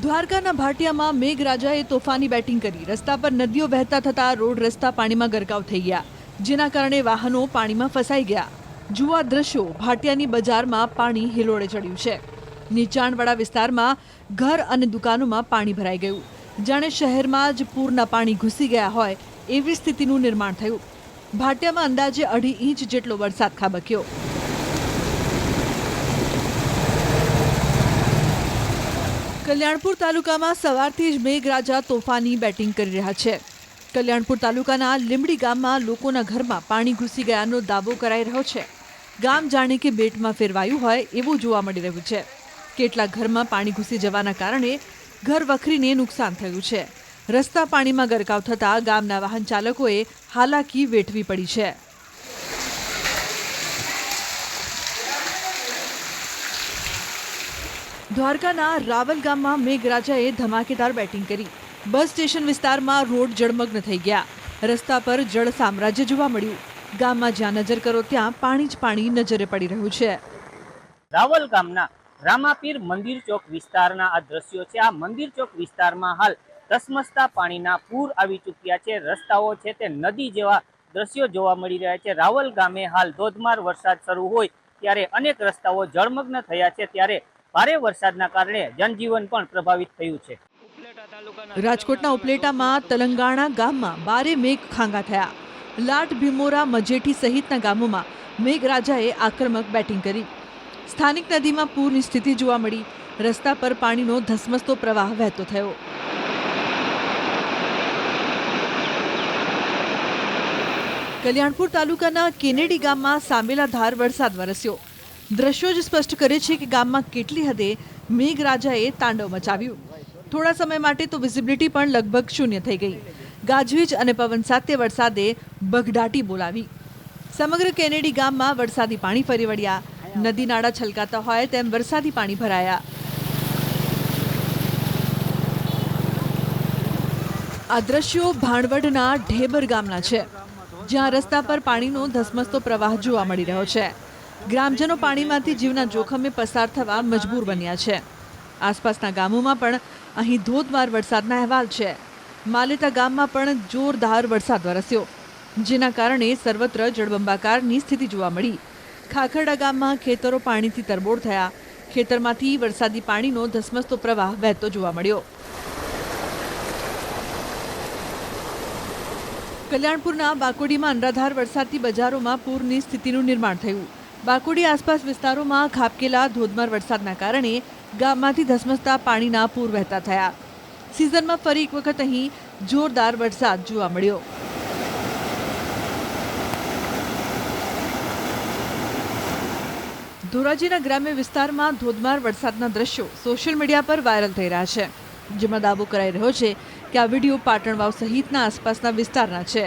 દ્વારકાના ભાટિયામાં મેઘરાજાએ તોફાની બેટિંગ કરી રસ્તા પર નદીઓ વહેતા થતા રોડ રસ્તા પાણીમાં ગરકાવ થઈ ગયા, જેના કારણે વાહનો પાણીમાં ફસાઈ ગયા. જુઓ આ દ્રશ્યો. ભાટિયાની બજારમાં પાણી હિલોળે ચડ્યું છે. નીચાણવાળા વિસ્તારમાં ઘર અને દુકાનોમાં પાણી ભરાઈ ગયું. જાણે શહેરમાં જ પૂરના પાણી ઘૂસી ગયા હોય એવી સ્થિતિનું નિર્માણ થયું. ભાટિયામાં અંદાજે 2.5 ઇંચ જેટલો વરસાદ ખાબક્યો. કલ્યાણપુર તાલુકામાં સવારથી જ મેઘરાજા તોફાની બેટિંગ કરી રહ્યા છે. કલ્યાણપુર તાલુકાના લીંબડી ગામમાં લોકોના ઘરમાં પાણી ઘૂસી ગયાનો દાવો કરાઈ રહ્યો છે. ગામ જાણે કે બેટમાં ફેરવાયું હોય એવું જોવા મળી રહ્યું છે. કેટલાક ઘરમાં પાણી ઘૂસી જવાના કારણે ઘર વખરીને નુકસાન થયું છે. રસ્તા પાણીમાં ગરકાવ થતાં ગામના વાહન ચાલકોએ હાલાકી વેઠવી પડી છે. દ્વારકાના રાવલ ગામમાં મેઘરાજાએ ધમાકેદાર બેટિંગ કરી. બસ સ્ટેશન વિસ્તારમાં રોડ જળમગ્ન થઈ ગયા. રસ્તા પર જળ સામ્રાજ્ય જોવા મળ્યું. ગામમાં જ્યાં નજર કરો ત્યાં પાણી જ પાણી નજરે પડી રહ્યું છે. રાવલ ગામના રામાપીર મંદિર ચોક વિસ્તારના આ દ્રશ્યો છે. આ મંદિર ચોક વિસ્તારમાં હાલ ધસમસતા પાણીના પૂર આવી ચૂક્યા છે. રસ્તાઓ છે તે નદી જેવા દ્રશ્યો જોવા મળી રહ્યા છે. રાવલ ગામે હાલ ધોધમાર વરસાદ શરૂ હોય ત્યારે અનેક રસ્તાઓ જળમગ્ન થયા છે. ત્યારે ભારે વરસાદના કારણે જનજીવન પણ પ્રભાવિત થયું છે. રાજકોટના ઉપલેટામાં તલંગાણા ગામમાં ભારે મેઘ ખાંગા થયા. લાટ, ભીમોરા, મજેઠી સહિતના ગામોમાં મેઘરાજાએ આક્રમક બેટિંગ કરી. સ્થાનિક નદીમાં પૂરની સ્થિતિ જોવા મળી. રસ્તા પર પાણીનો ધસમસતો પ્રવાહ વહેતો થયો. કલ્યાણપુર તાલુકાના કેનેડી ગામમાં સાંબેલાધાર વરસાદ વરસ્યો. દ્રશ્યો જ સ્પષ્ટ કરે છે કે ગામમાં કેટલી હદે મેઘરાજાએ તાંડવ મચાવ્યું. થોડા સમય માટે તો વિઝિબિલિટી પણ લગભગ શૂન્ય થઈ ગઈ. ગાજવીજ અને પવન સાથે વરસાદે બઘડાટી બોલાવી. સમગ્ર કેનેડી ગામમાં વરસાદી પાણી ફરી વળ્યા. નદી નાળા છલકાતા હોય તેમ વરસાદી પાણી ભરાયા. આ દ્રશ્યો ભાણવડના ઢેબર ગામના છે, જ્યાં રસ્તા પર પાણીનો ધસમસતો પ્રવાહ જોવા મળી રહ્યો છે. ગ્રામજનો પાણીમાંથી જીવના જોખમે પસાર થવા મજબૂર બન્યા છે. આસપાસના ગામોમાં પણ અહીં ધોધમાર વરસાદના અહેવાલ છે. માલેતા ગામમાં પણ જોરદાર વરસાદ વરસ્યો, જેના કારણે સર્વત્ર જળબંબાકારની સ્થિતિ જોવા મળી. ખાખરડા ગામમાં ખેતરો પાણીથી તરબોળ થયા. ખેતરમાંથી વરસાદી પાણીનો ધસમસતો પ્રવાહ વહેતો જોવા મળ્યો. કલ્યાણપુરના બાકોડીમાં અનરાધાર વરસાદથી બજારોમાં પૂરની સ્થિતિનું નિર્માણ થયું. બાકોડી આસપાસ વિસ્તારોમાં ખાબકેલા ધોધમાર વરસાદના કારણે ગામમાંથી ધસમસતા પાણીના પૂર વહેતા થયા. સિઝનમાં ફરી એક વખત અહીં જોરદાર વરસાદ જોવા મળ્યો. ધોરાજીના ગ્રામ્ય વિસ્તારમાં ધોધમાર વરસાદના દ્રશ્યો સોશિયલ મીડિયા પર વાયરલ થઈ રહ્યા છે, જેમાં દાવો કરાઈ રહ્યો છે કે આ વિડીયો પાટણવાવ સહિતના આસપાસના વિસ્તારના છે,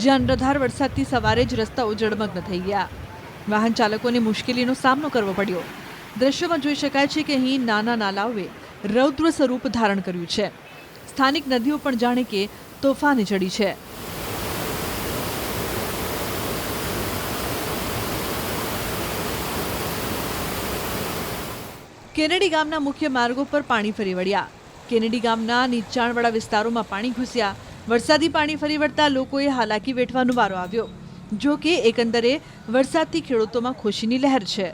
જ્યાં અનરાધાર વરસાદથી સવારે જ રસ્તાઓ જળમગ્ન થઈ ગયા. વાહન ચાલકોને મુશ્કેલીનો સામનો કરવો પડ્યો. દ્રશ્યોમાં જોઈ શકાય છે કે અહીં નાના નાલાઓએ રૌદ્ર સ્વરૂપ ધારણ કર્યું છે. સ્થાનિક નદીઓ પણ જાણે કે તોફાને ચડી છે. કેનેડી ગામના મુખ્ય માર્ગો પર પાણી ફરી વળ્યા. કેનેડી ગામના નીચાણવાળા વિસ્તારોમાં પાણી ઘૂસ્યા. વરસાદી પાણી ફરી વળતા લોકોએ હાલાકી વેઠવાનો વારો આવ્યો. જો કે એકંદરે વરસાદથી ખેડૂતોમાં ખુશીની લહેર છે.